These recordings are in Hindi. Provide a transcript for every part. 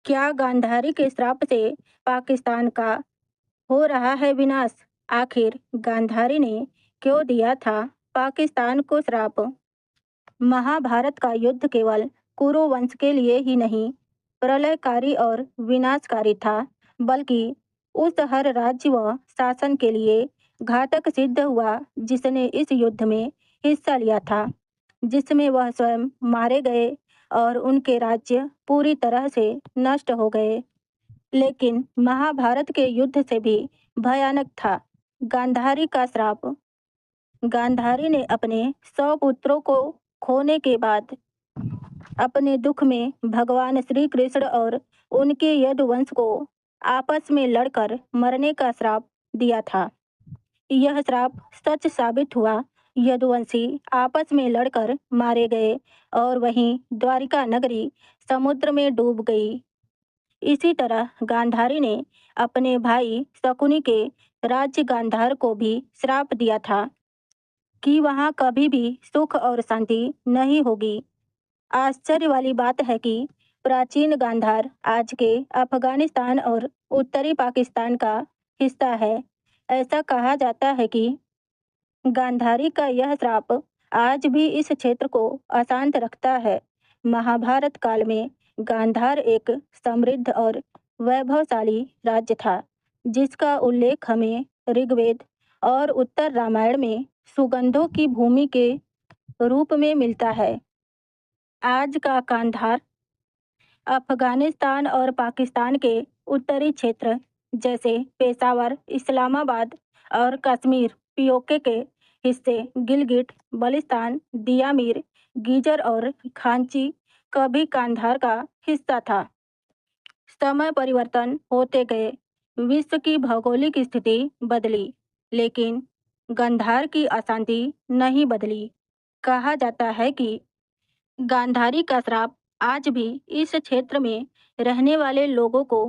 क्या गांधारी के श्राप से पाकिस्तान का हो रहा है विनाश? आखिर गांधारी ने क्यों दिया था पाकिस्तान को श्राप? महाभारत का युद्ध केवल कुरु वंश के लिए ही नहीं प्रलयकारी और विनाशकारी था, बल्कि उस हर राज्य व शासन के लिए घातक सिद्ध हुआ जिसने इस युद्ध में हिस्सा लिया था, जिसमें वह स्वयं मारे गए और उनके राज्य पूरी तरह से नष्ट हो गए। लेकिन महाभारत के युद्ध से भी भयानक था गांधारी का श्राप। गांधारी ने अपने 100 पुत्रों को खोने के बाद अपने दुख में भगवान श्री कृष्ण और उनके यदुवंश को आपस में लड़कर मरने का श्राप दिया था। यह श्राप सच साबित हुआ। यदुवंशी आपस में लड़कर मारे गए और वहीं द्वारिका नगरी समुद्र में डूब गई। इसी तरह गांधारी ने अपने भाई शकुनी के राज्य गांधार को भी श्राप दिया था कि वहां कभी भी सुख और शांति नहीं होगी। आश्चर्य वाली बात है कि प्राचीन गांधार आज के अफगानिस्तान और उत्तरी पाकिस्तान का हिस्सा है। ऐसा कहा जाता है कि गांधारी का यह श्राप आज भी इस क्षेत्र को अशांत रखता है। महाभारत काल में गांधार एक समृद्ध और वैभवशाली राज्य था, जिसका उल्लेख हमें ऋग्वेद और उत्तर रामायण में सुगंधों की भूमि के रूप में मिलता है। आज का गांधार अफगानिस्तान और पाकिस्तान के उत्तरी क्षेत्र जैसे पेशावर, इस्लामाबाद और कश्मीर पीओके के हिस्से, गिलगिट बल्तिस्तान, दियामीर, गीजर और खांची कभी गांधार का हिस्सा था। समय परिवर्तन होते गए, विश्व की भौगोलिक स्थिति बदली, लेकिन गांधार की अशांति नहीं बदली। कहा जाता है कि गांधारी का श्राप आज भी इस क्षेत्र में रहने वाले लोगों को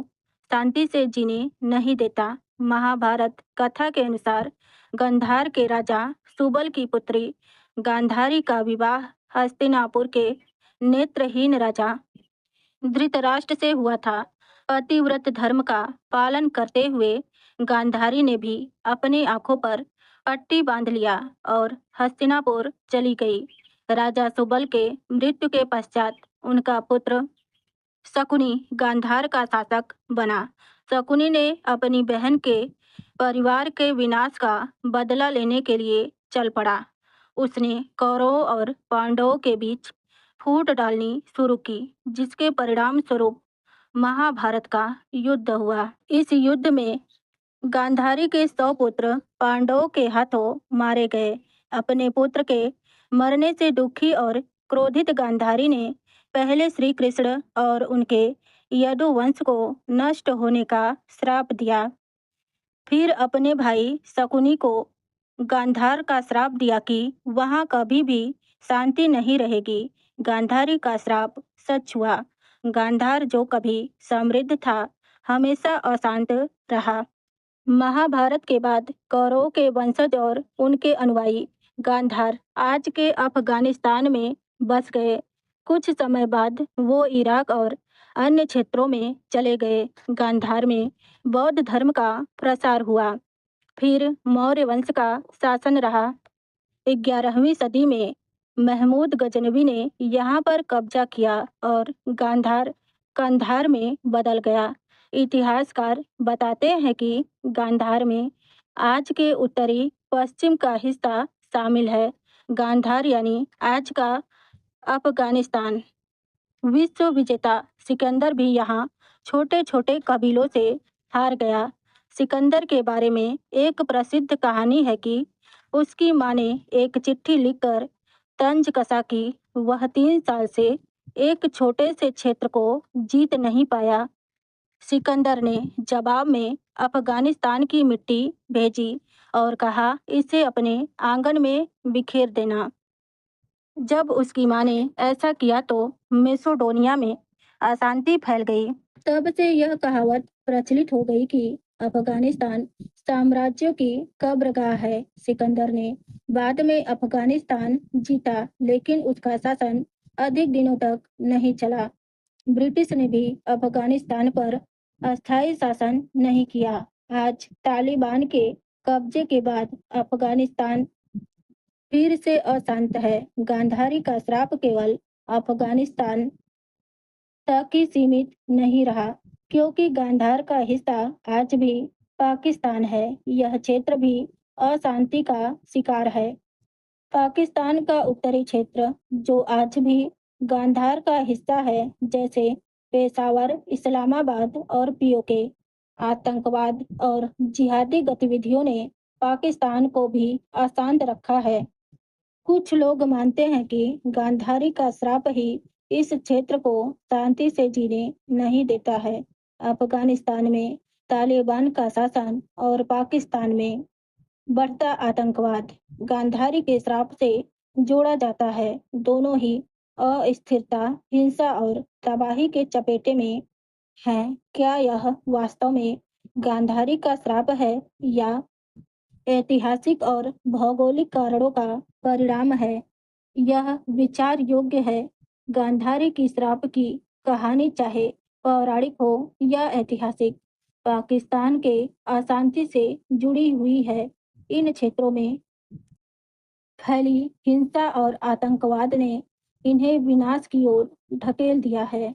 शांति से जीने नहीं देता। महाभारत कथा के अनुसार गांधार के राजा सुबल की पुत्री गांधारी का विवाह हस्तिनापुर के नेत्रहीन राजा धृतराष्ट्र से हुआ था। पतिव्रत धर्म का पालन करते हुए गांधारी ने भी अपनी आंखों पर पट्टी बांध लिया और हस्तिनापुर चली गई। राजा सुबल के मृत्यु के पश्चात उनका पुत्र शकुनी गांधार का शासक बना। शकुनी ने अपनी बहन के परिवार के विनाश का बदला लेने के लिए चल पड़ा। उसने कौरवों और पांडवों के बीच फूट डालनी शुरू की, जिसके परिणाम स्वरूप महाभारत का युद्ध हुआ। इस युद्ध में गांधारी के 100 पुत्र पांडवों के हाथों मारे गए। अपने पुत्र के मरने से दुखी और क्रोधित गांधारी ने पहले श्री कृष्ण और उनके यदुवंश को नष्ट होने का श्राप दिया। फिर अपने भाई शकुनी को गांधार का श्राप दिया कि वहां कभी भी शांति नहीं रहेगी। गांधारी का श्राप सच हुआ। गांधार जो कभी समृद्ध था, हमेशा अशांत रहा। महाभारत के बाद कौरवों के वंशज और उनके अनुयायी गांधार आज के अफगानिस्तान में बस गए। कुछ समय बाद वो इराक और अन्य क्षेत्रों में चले गए। गांधार में बौद्ध धर्म का प्रसार हुआ। फिर मौर्य वंश का शासन रहा। 11वीं सदी में महमूद गजनवी ने यहाँ पर कब्जा किया और गांधार कंधार में बदल गया। इतिहासकार बताते हैं कि गांधार में आज के उत्तरी पश्चिम का हिस्सा शामिल है। गांधार यानी आज का अफगानिस्तान। विश्व विजेता सिकंदर भी यहाँ छोटे छोटे कबीलों से हार गया। सिकंदर के बारे में एक प्रसिद्ध कहानी है कि उसकी माँ ने एक चिट्ठी लिखकर तंज कसा कि वह 3 साल से एक छोटे से क्षेत्र को जीत नहीं पाया। सिकंदर ने जवाब में अफगानिस्तान की मिट्टी भेजी और कहा, इसे अपने आंगन में बिखेर देना। जब उसकी माँ ने ऐसा किया तो मेसोडोनिया में अशांति फैल गई। तब से यह कहावत प्रचलित हो गई कि अफगानिस्तान साम्राज्यों की कब्रगाह है। सिकंदर ने बाद में अफगानिस्तान जीता, लेकिन उसका शासन अधिक दिनों तक नहीं चला। ब्रिटिश ने भी अफगानिस्तान पर अस्थायी शासन नहीं किया। आज तालिबान के कब्जे के बाद अफगानिस्तान फिर से अशांत है। गांधारी का श्राप केवल अफगानिस्तान तक ही सीमित नहीं रहा, क्योंकि गांधार का हिस्सा आज भी पाकिस्तान है। यह क्षेत्र भी अशांति का शिकार है। पाकिस्तान का उत्तरी क्षेत्र, जो आज भी गांधार का हिस्सा है, जैसे पेशावर, इस्लामाबाद और पीओके, आतंकवाद और जिहादी गतिविधियों ने पाकिस्तान को भी अशांत रखा है। कुछ लोग मानते हैं कि गांधारी का श्राप ही इस क्षेत्र को शांति से जीने नहीं देता है। अफगानिस्तान में तालिबान का शासन और पाकिस्तान में बढ़ता आतंकवाद गांधारी के श्राप से जोड़ा जाता है। दोनों ही अस्थिरता, हिंसा और तबाही के चपेटे में हैं। क्या यह वास्तव में गांधारी का श्राप है या ऐतिहासिक और भौगोलिक कारणों का परिणाम है? यह विचार योग्य है। गांधारी की श्राप की कहानी चाहे पौराणिक हो या ऐतिहासिक, पाकिस्तान के अशांति से जुड़ी हुई है। इन क्षेत्रों में फैली हिंसा और आतंकवाद ने इन्हें विनाश की ओर ढकेल दिया है।